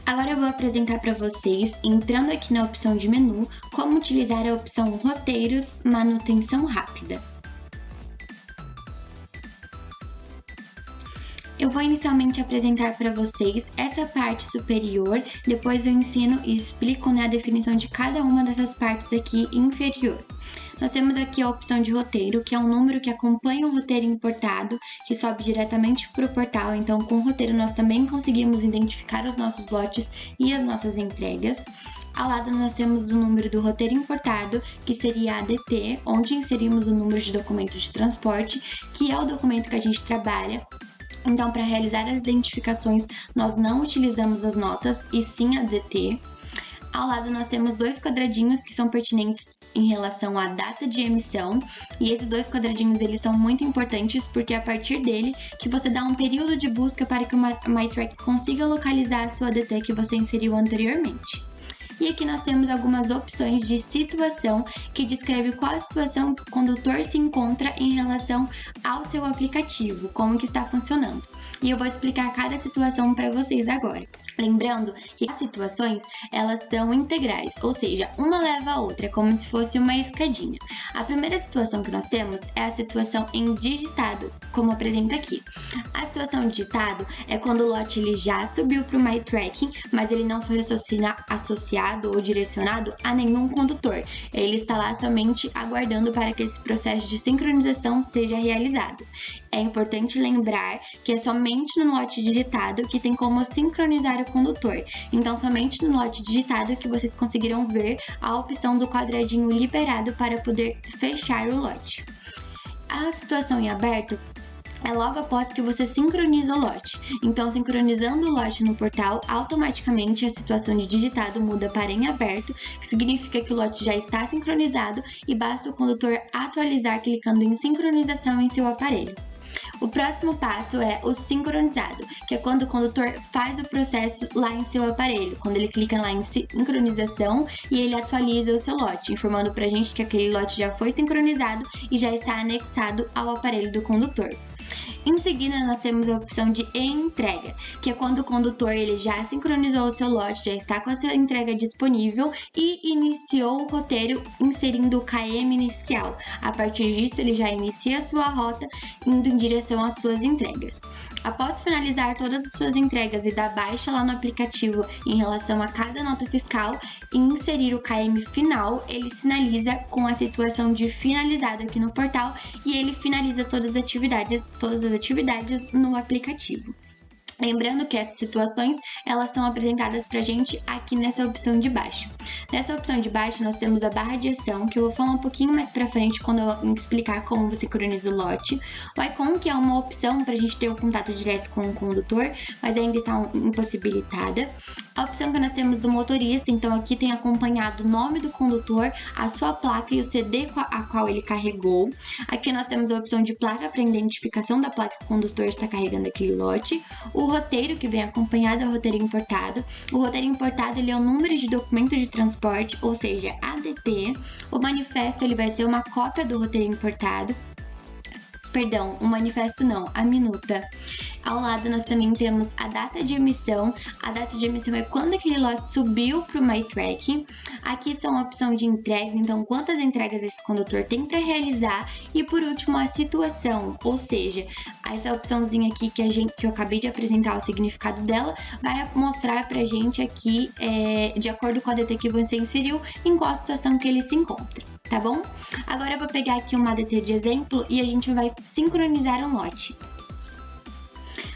Agora eu vou apresentar para vocês, entrando aqui na opção de menu, como utilizar a opção Roteiros, Manutenção Rápida. Eu vou inicialmente apresentar para vocês essa parte superior, depois eu ensino e explico a definição de cada uma dessas partes aqui inferior. Nós temos aqui a opção de roteiro, que é um número que acompanha o roteiro importado, que sobe diretamente para o portal. Então, com o roteiro, nós também conseguimos identificar os nossos lotes e as nossas entregas. Ao lado, nós temos o número do roteiro importado, que seria a ADT, onde inserimos o número de documento de transporte, que é o documento que a gente trabalha. Então, para realizar as identificações, nós não utilizamos as notas, e sim a ADT. Ao lado nós temos dois quadradinhos que são pertinentes em relação à data de emissão, e esses dois quadradinhos eles são muito importantes porque é a partir dele que você dá um período de busca para que o MyTrack consiga localizar a sua ADT que você inseriu anteriormente. E aqui nós temos algumas opções de situação que descreve qual a situação que o condutor se encontra em relação ao seu aplicativo, como que está funcionando. E eu vou explicar cada situação para vocês agora. Lembrando que as situações, elas são integrais, ou seja, uma leva a outra, como se fosse uma escadinha. A primeira situação que nós temos é a situação em digitado, como apresenta aqui. A situação digitado é quando o lote ele já subiu para o MyTracking, mas ele não foi associado ou direcionado a nenhum condutor. Ele está lá somente aguardando para que esse processo de sincronização seja realizado. É importante lembrar que é somente no lote digitado que tem como sincronizar o condutor. Então, somente no lote digitado que vocês conseguirão ver a opção do quadradinho liberado para poder fechar o lote. A situação em aberto é logo após que você sincroniza o lote. Então, sincronizando o lote no portal, automaticamente a situação de digitado muda para em aberto, que significa que o lote já está sincronizado e basta o condutor atualizar clicando em sincronização em seu aparelho. O próximo passo é o sincronizado, que é quando o condutor faz o processo lá em seu aparelho, quando ele clica lá em sincronização e ele atualiza o seu lote, informando pra gente que aquele lote já foi sincronizado e já está anexado ao aparelho do condutor. Em seguida, nós temos a opção de entrega, que é quando o condutor ele já sincronizou o seu lote, já está com a sua entrega disponível e iniciou o roteiro inserindo o KM inicial. A partir disso, ele já inicia a sua rota indo em direção às suas entregas. Após finalizar todas as suas entregas e dar baixa lá no aplicativo em relação a cada nota fiscal e inserir o KM final, ele sinaliza com a situação de finalizado aqui no portal e ele finaliza todas as atividades no aplicativo. Lembrando que essas situações, elas são apresentadas pra gente aqui nessa opção de baixo. Nessa opção de baixo, nós temos a barra de ação, que eu vou falar um pouquinho mais pra frente quando eu explicar como você sincroniza o lote. O icon, que é uma opção pra gente ter o contato direto com o condutor, mas ainda está impossibilitada. A opção que nós temos do motorista, então aqui tem acompanhado o nome do condutor, a sua placa e o CD a qual ele carregou. Aqui nós temos a opção de placa para identificação da placa que o condutor está carregando aquele lote. O roteiro, que vem acompanhado do roteiro importado. O roteiro importado ele é o número de documento de transporte, ou seja, ADT. O manifesto ele vai ser uma cópia do roteiro importado. Perdão, o manifesto não, a minuta. Ao lado nós também temos a data de emissão. A data de emissão é quando aquele lote subiu para o MyTracking. Aqui são a opção de entrega, então quantas entregas esse condutor tem para realizar. E por último a situação, ou seja, essa opçãozinha aqui que eu acabei de apresentar o significado dela, vai mostrar pra gente aqui, de acordo com a ADT que você inseriu, em qual situação que ele se encontra. Tá bom? Agora eu vou pegar aqui uma ADT de exemplo e a gente vai sincronizar um lote.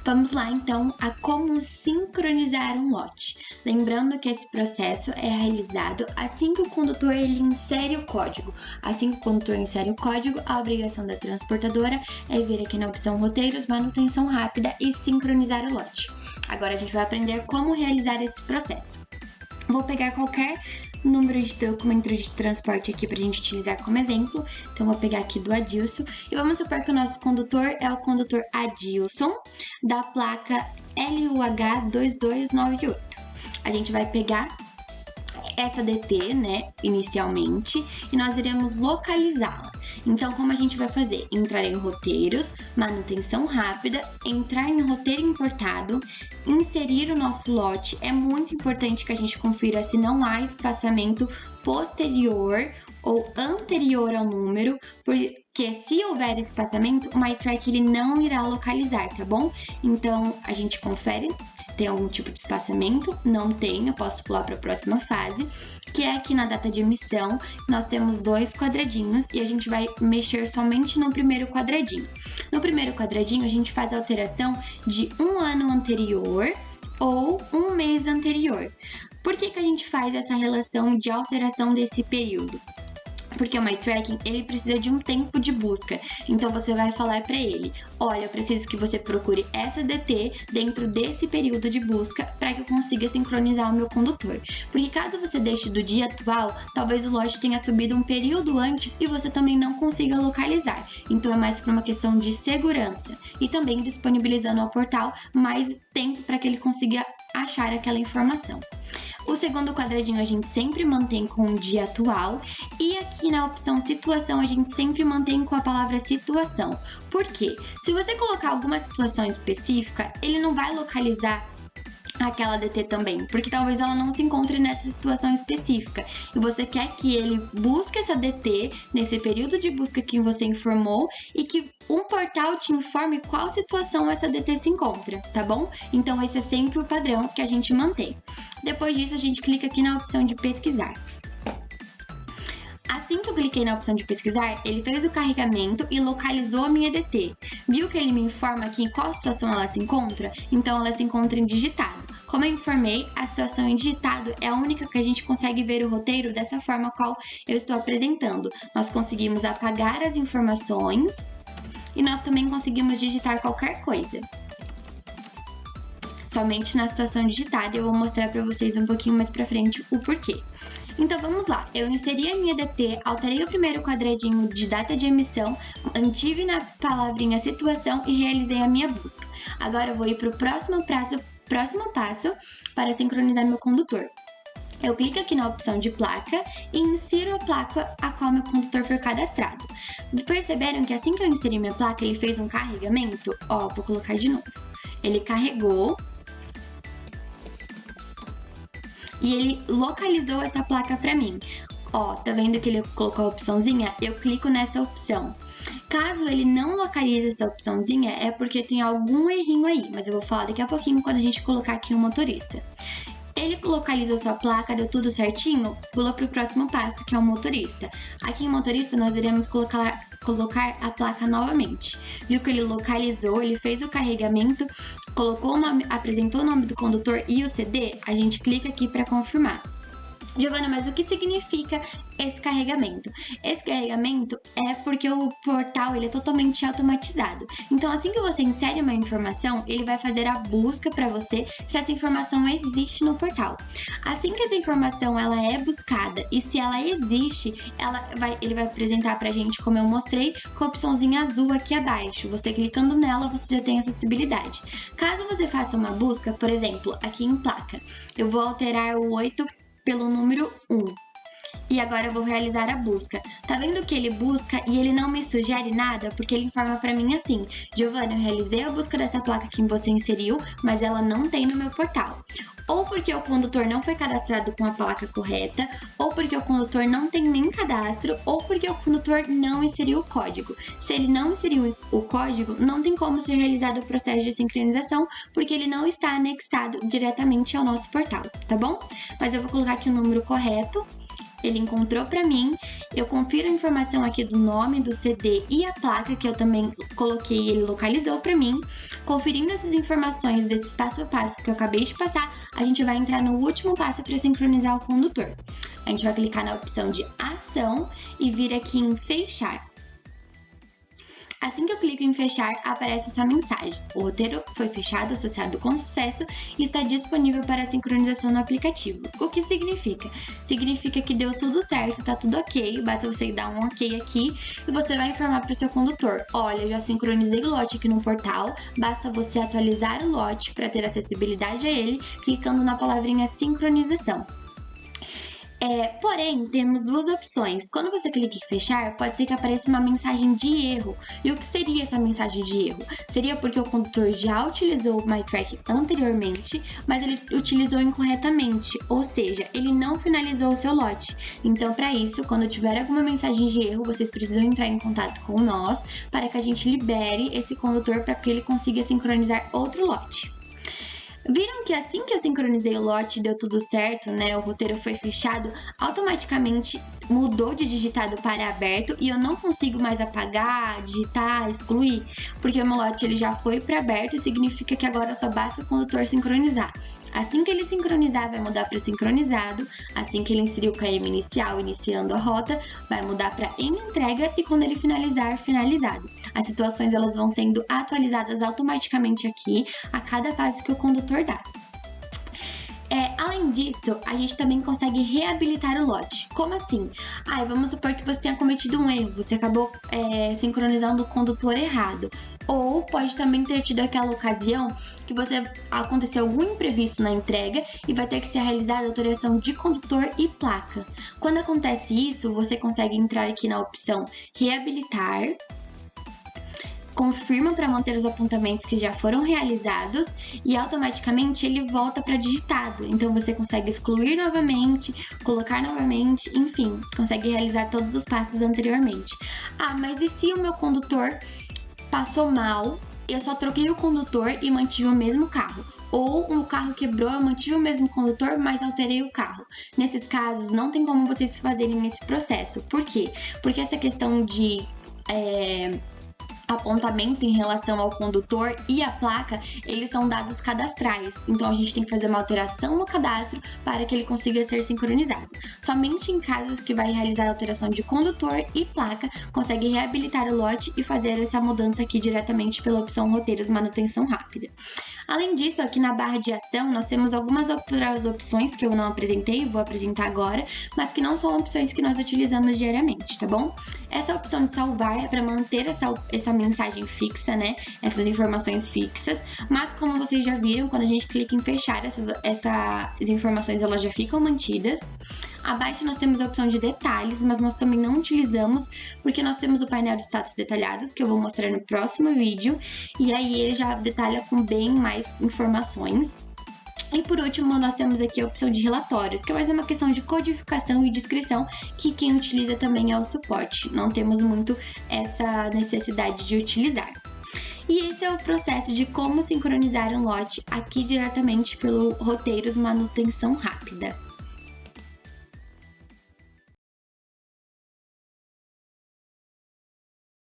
Vamos lá então a como sincronizar um lote. Lembrando que esse processo é realizado assim que o condutor ele insere o código. Assim que o condutor insere o código, a obrigação da transportadora é vir aqui na opção Roteiros, Manutenção Rápida e sincronizar o lote. Agora a gente vai aprender como realizar esse processo. Vou pegar qualquer número de documento de transporte aqui para a gente utilizar como exemplo. Então, vou pegar aqui do Adilson e vamos supor que o nosso condutor é o condutor Adilson, da placa LUH2298. A gente vai pegar essa DT, né, inicialmente, e nós iremos localizá-la. Então, como a gente vai fazer? Entrar em roteiros, manutenção rápida, entrar em roteiro importado, inserir o nosso lote. É muito importante que a gente confira se não há espaçamento posterior ou anterior ao número, porque se houver espaçamento, o MyTrack ele não irá localizar, tá bom? Então, a gente confere se tem algum tipo de espaçamento. Não tem, eu posso pular para a próxima fase, que é aqui na data de emissão. Nós temos 2 quadradinhos e a gente vai mexer somente no primeiro quadradinho. No primeiro quadradinho, a gente faz a alteração de um ano anterior ou um mês anterior. Por que a gente faz essa relação de alteração desse período? Porque o MyTracking, ele precisa de um tempo de busca. Então, você vai falar para ele, olha, eu preciso que você procure essa DT dentro desse período de busca para que eu consiga sincronizar o meu condutor. Porque caso você deixe do dia atual, talvez o lote tenha subido um período antes e você também não consiga localizar. Então, é mais por uma questão de segurança. E também disponibilizando ao portal mais tempo para que ele consiga achar aquela informação. O segundo quadradinho a gente sempre mantém com o dia atual e aqui na opção situação a gente sempre mantém com a palavra situação. Por quê? Se você colocar alguma situação específica, ele não vai localizar aquela DT também, porque talvez ela não se encontre nessa situação específica e você quer que ele busque essa DT nesse período de busca que você informou e que um portal te informe qual situação essa DT se encontra, tá bom? Então esse é sempre o padrão que a gente mantém. Depois disso a gente clica aqui na opção de pesquisar. Assim que eu cliquei na opção de pesquisar, ele fez o carregamento e localizou a minha DT. Viu que ele me informa aqui em qual situação ela se encontra? Então ela se encontra em digitado. Como eu informei, a situação em digitado é a única que a gente consegue ver o roteiro dessa forma qual eu estou apresentando. Nós conseguimos apagar as informações e nós também conseguimos digitar qualquer coisa. Somente na situação digitada, eu vou mostrar para vocês um pouquinho mais pra frente o porquê. Então vamos lá, eu inseri a minha DT, alterei o primeiro quadradinho de data de emissão, mantive na palavrinha situação e realizei a minha busca. Agora eu vou ir para o próximo passo para sincronizar meu condutor. Eu clico aqui na opção de placa e insiro a placa a qual meu condutor foi cadastrado. Perceberam que assim que eu inseri minha placa, ele fez um carregamento? Ó, vou colocar de novo. Ele carregou e ele localizou essa placa para mim. Ó, tá vendo que ele colocou a opçãozinha? Eu clico nessa opção. Caso ele não localize essa opçãozinha, é porque tem algum errinho aí, mas eu vou falar daqui a pouquinho quando a gente colocar aqui o motorista. Ele localizou sua placa, deu tudo certinho, pula para o próximo passo, que é o motorista. Aqui em motorista, nós iremos colocar a placa novamente. Viu que ele localizou, ele fez o carregamento, colocou o nome, apresentou o nome do condutor e o CD, a gente clica aqui para confirmar. Giovana, mas o que significa esse carregamento? Esse carregamento é porque o portal ele é totalmente automatizado. Então, assim que você insere uma informação, ele vai fazer a busca para você se essa informação existe no portal. Assim que essa informação ela é buscada e se ela existe, ele vai apresentar para a gente, como eu mostrei, com a opçãozinha azul aqui abaixo. Você clicando nela, você já tem acessibilidade. Caso você faça uma busca, por exemplo, aqui em placa, eu vou alterar o 8 pelo número 1. E agora eu vou realizar a busca. Tá vendo que ele busca e ele não me sugere nada? Porque ele informa pra mim assim: Giovana, eu realizei a busca dessa placa que você inseriu, mas ela não tem no meu portal. Ou porque o condutor não foi cadastrado com a placa correta, ou porque o condutor não tem nem cadastro, ou porque o condutor não inseriu o código. Se ele não inseriu o código, não tem como ser realizado o processo de sincronização, porque ele não está anexado diretamente ao nosso portal, tá bom? Mas eu vou colocar aqui o número correto. Ele encontrou para mim, eu confiro a informação aqui do nome, do CD e a placa que eu também coloquei, ele localizou para mim. Conferindo essas informações desses passo a passo que eu acabei de passar, a gente vai entrar no último passo para sincronizar o condutor. A gente vai clicar na opção de ação e vir aqui em fechar. Assim que eu clico em fechar, aparece essa mensagem: o roteiro foi fechado, associado com sucesso e está disponível para sincronização no aplicativo. O que significa? Significa que deu tudo certo, tá tudo ok, basta você dar um ok aqui e você vai informar para o seu condutor: olha, eu já sincronizei o lote aqui no portal, basta você atualizar o lote para ter acessibilidade a ele, clicando na palavrinha sincronização. Porém, temos duas opções. Quando você clica em fechar, pode ser que apareça uma mensagem de erro. E o que seria essa mensagem de erro? Seria porque o condutor já utilizou o MyTrack anteriormente, mas ele utilizou incorretamente, ou seja, ele não finalizou o seu lote. Então, para isso, quando tiver alguma mensagem de erro, vocês precisam entrar em contato com nós para que a gente libere esse condutor para que ele consiga sincronizar outro lote. Viram que assim que eu sincronizei o lote deu tudo certo, né? O roteiro foi fechado, automaticamente mudou de digitado para aberto e eu não consigo mais apagar, digitar, excluir, porque o meu lote ele já foi para aberto e significa que agora só basta o condutor sincronizar. Assim que ele sincronizar, vai mudar para sincronizado. Assim que ele inserir o KM inicial, iniciando a rota, vai mudar para em entrega e quando ele finalizar, finalizado. As situações elas vão sendo atualizadas automaticamente aqui a cada passo que o condutor dá. Além disso, a gente também consegue reabilitar o lote. Como assim? Vamos supor que você tenha cometido um erro, você acabou sincronizando o condutor errado. Ou pode também ter tido aquela ocasião que aconteceu algum imprevisto na entrega e vai ter que ser realizada a alteração de condutor e placa. Quando acontece isso, você consegue entrar aqui na opção reabilitar, confirma para manter os apontamentos que já foram realizados e automaticamente ele volta para digitado. Então você consegue excluir novamente, colocar novamente, enfim, consegue realizar todos os passos anteriormente. Mas e se o meu condutor passou mal, eu só troquei o condutor e mantive o mesmo carro? Ou um carro quebrou, eu mantive o mesmo condutor, mas alterei o carro. Nesses casos, não tem como vocês fazerem esse processo. Por quê? Porque essa questão de apontamento em relação ao condutor e a placa, eles são dados cadastrais. Então a gente tem que fazer uma alteração no cadastro para que ele consiga ser sincronizado. Somente em casos que vai realizar a alteração de condutor e placa, consegue reabilitar o lote e fazer essa mudança aqui diretamente pela opção roteiros manutenção rápida. Além disso, aqui na barra de ação, nós temos algumas outras opções que eu não apresentei, vou apresentar agora, mas que não são opções que nós utilizamos diariamente, tá bom? Essa opção de salvar é para manter essa mensagem fixa, né? Essas informações fixas, mas como vocês já viram, quando a gente clica em fechar, essas informações elas já ficam mantidas. Abaixo nós temos a opção de detalhes, mas nós também não utilizamos porque nós temos o painel de status detalhados, que eu vou mostrar no próximo vídeo, e aí ele já detalha com bem mais informações. E por último, nós temos aqui a opção de relatórios, que é mais uma questão de codificação e descrição, que quem utiliza também é o suporte. Não temos muito essa necessidade de utilizar. E esse é o processo de como sincronizar um lote aqui diretamente pelo Roteiros Manutenção Rápida.